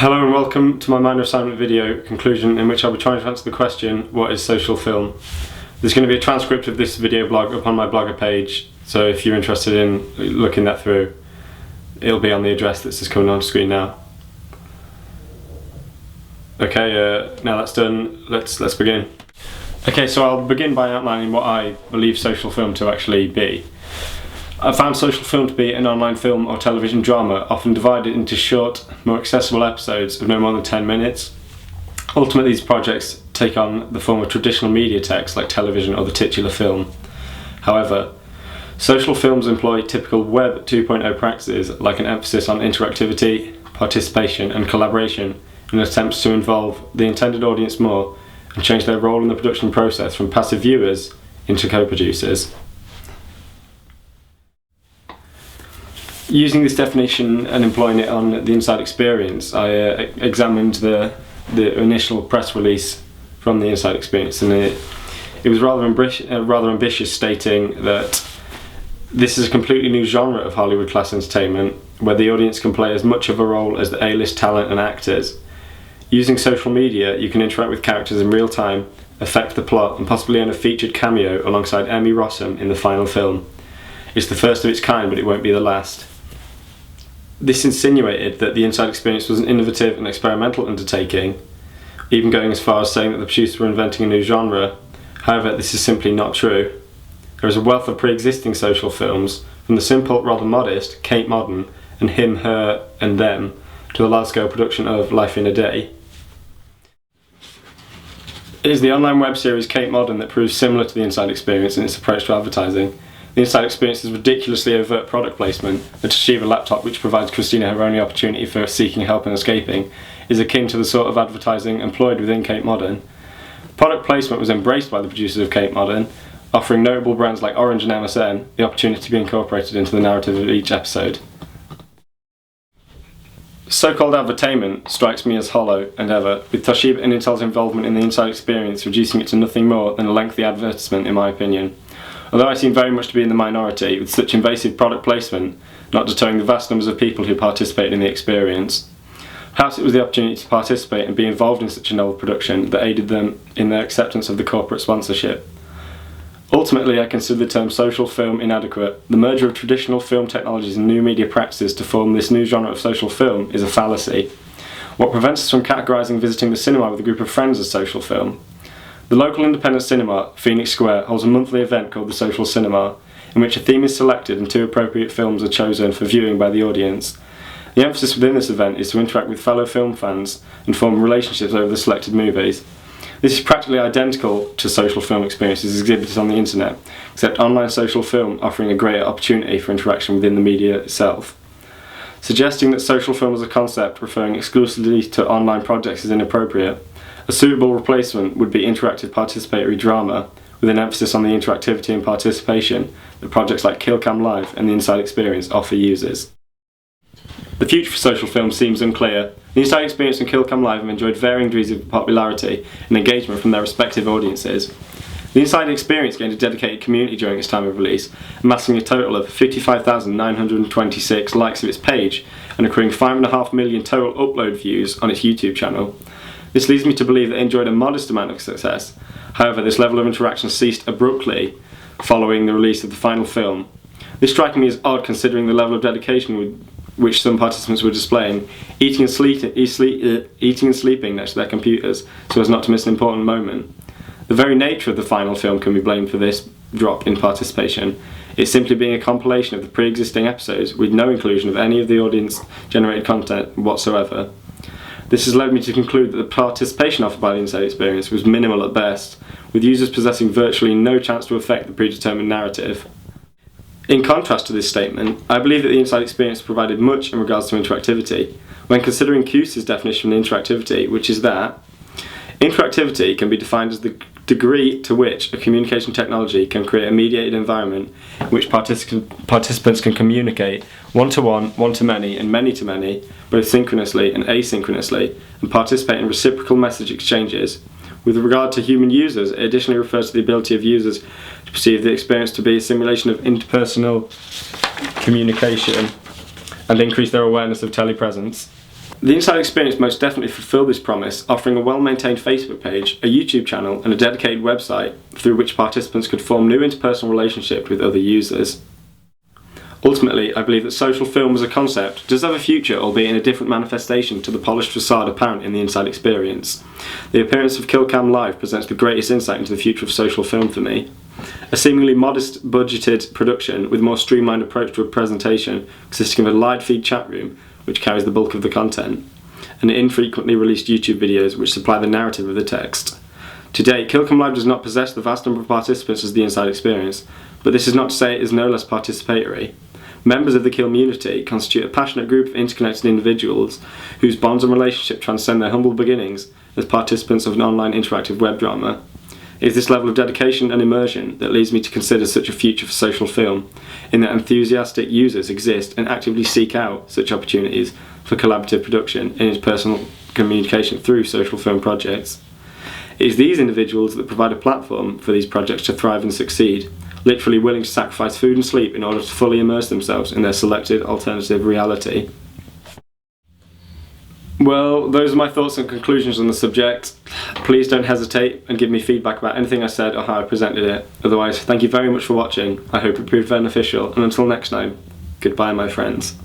Hello and welcome to my minor assignment video conclusion, in which I'll be trying to answer the question, what is social film? There's going to be a transcript of this video blog up on my Blogger page, so if you're interested in looking that through, it'll be on the address that's just coming on screen now. Okay, now that's done, let's begin. Okay, so I'll begin by outlining what I believe social film to actually be. I found social film to be an online film or television drama, often divided into short, more accessible episodes of no more than 10 minutes. Ultimately, these projects take on the form of traditional media text like television or the titular film. However, social films employ typical Web 2.0 practices like an emphasis on interactivity, participation and collaboration in attempts to involve the intended audience more and change their role in the production process from passive viewers into co-producers. Using this definition and employing it on the Inside Experience, I examined the initial press release from the Inside Experience, and it was rather ambitious, stating that this is a completely new genre of Hollywood class entertainment, where the audience can play as much of a role as the A-list talent and actors. Using social media, you can interact with characters in real time, affect the plot, and possibly earn a featured cameo alongside Emmy Rossum in the final film. It's the first of its kind, but it won't be the last. This insinuated that the Inside Experience was an innovative and experimental undertaking, even going as far as saying that the producers were inventing a new genre. However, this is simply not true. There is a wealth of pre-existing social films, from the simple, rather modest Kate Modern and Him, Her and Them, to the large-scale production of Life in a Day. It is the online web series Kate Modern that proves similar to the Inside Experience in its approach to advertising. The Inside Experience's ridiculously overt product placement, the Toshiba laptop which provides Christina her only opportunity for seeking help and escaping, is akin to the sort of advertising employed within Kate Modern. Product placement was embraced by the producers of Kate Modern, offering notable brands like Orange and MSN the opportunity to be incorporated into the narrative of each episode. So-called advertainment strikes me as hollow and ever, with Toshiba and Intel's involvement in the Inside Experience reducing it to nothing more than a lengthy advertisement, in my opinion. Although I seem very much to be in the minority, with such invasive product placement not deterring the vast numbers of people who participated in the experience. Perhaps it was the opportunity to participate and be involved in such a novel production that aided them in their acceptance of the corporate sponsorship. Ultimately, I consider the term social film inadequate. The merger of traditional film technologies and new media practices to form this new genre of social film is a fallacy. What prevents us from categorising visiting the cinema with a group of friends as social film? The local independent cinema, Phoenix Square, holds a monthly event called the Social Cinema, in which a theme is selected and 2 appropriate films are chosen for viewing by the audience. The emphasis within this event is to interact with fellow film fans and form relationships over the selected movies. This is practically identical to social film experiences exhibited on the internet, except online social film offering a greater opportunity for interaction within the media itself. Suggesting that social film as a concept referring exclusively to online projects is inappropriate. A suitable replacement would be interactive participatory drama, with an emphasis on the interactivity and participation that projects like KillCam Live and the Inside Experience offer users. The future for social film seems unclear. The Inside Experience and KillCam Live have enjoyed varying degrees of popularity and engagement from their respective audiences. The Inside Experience gained a dedicated community during its time of release, amassing a total of 55,926 likes of its page and accruing 5.5 million total upload views on its YouTube channel. This leads me to believe that it enjoyed a modest amount of success. However, this level of interaction ceased abruptly following the release of the final film. This striking me as odd considering the level of dedication with which some participants were displaying, eating and sleeping next to their computers so as not to miss an important moment. The very nature of the final film can be blamed for this drop in participation, it simply being a compilation of the pre-existing episodes with no inclusion of any of the audience-generated content whatsoever. This has led me to conclude that the participation offered by the Inside Experience was minimal at best, with users possessing virtually no chance to affect the predetermined narrative. In contrast to this statement, I believe that the Inside Experience provided much in regards to interactivity, when considering Cuse's definition of interactivity, which is that interactivity can be defined as the degree to which a communication technology can create a mediated environment in which participants can communicate one-to-one, one-to-many, and many-to-many, both synchronously and asynchronously, and participate in reciprocal message exchanges. With regard to human users, it additionally refers to the ability of users to perceive the experience to be a simulation of interpersonal communication and increase their awareness of telepresence. The Inside Experience most definitely fulfilled this promise, offering a well-maintained Facebook page, a YouTube channel and a dedicated website through which participants could form new interpersonal relationships with other users. Ultimately, I believe that social film as a concept does have a future, albeit in a different manifestation to the polished facade apparent in the Inside Experience. The appearance of Killcam Live presents the greatest insight into the future of social film for me. A seemingly modest budgeted production with a more streamlined approach to a presentation consisting of a live feed chat room which carries the bulk of the content, and infrequently released YouTube videos which supply the narrative of the text. To date, Killcam Live does not possess the vast number of participants as the Inside Experience, but this is not to say it is no less participatory. Members of the Killmunity constitute a passionate group of interconnected individuals whose bonds and relationship transcend their humble beginnings as participants of an online interactive web drama. It is this level of dedication and immersion that leads me to consider such a future for social film, in that enthusiastic users exist and actively seek out such opportunities for collaborative production and interpersonal communication through social film projects. It is these individuals that provide a platform for these projects to thrive and succeed, literally willing to sacrifice food and sleep in order to fully immerse themselves in their selected alternative reality. Well, those are my thoughts and conclusions on the subject. Please don't hesitate and give me feedback about anything I said or how I presented it. Otherwise, thank you very much for watching. I hope it proved beneficial, and until next time, goodbye my friends.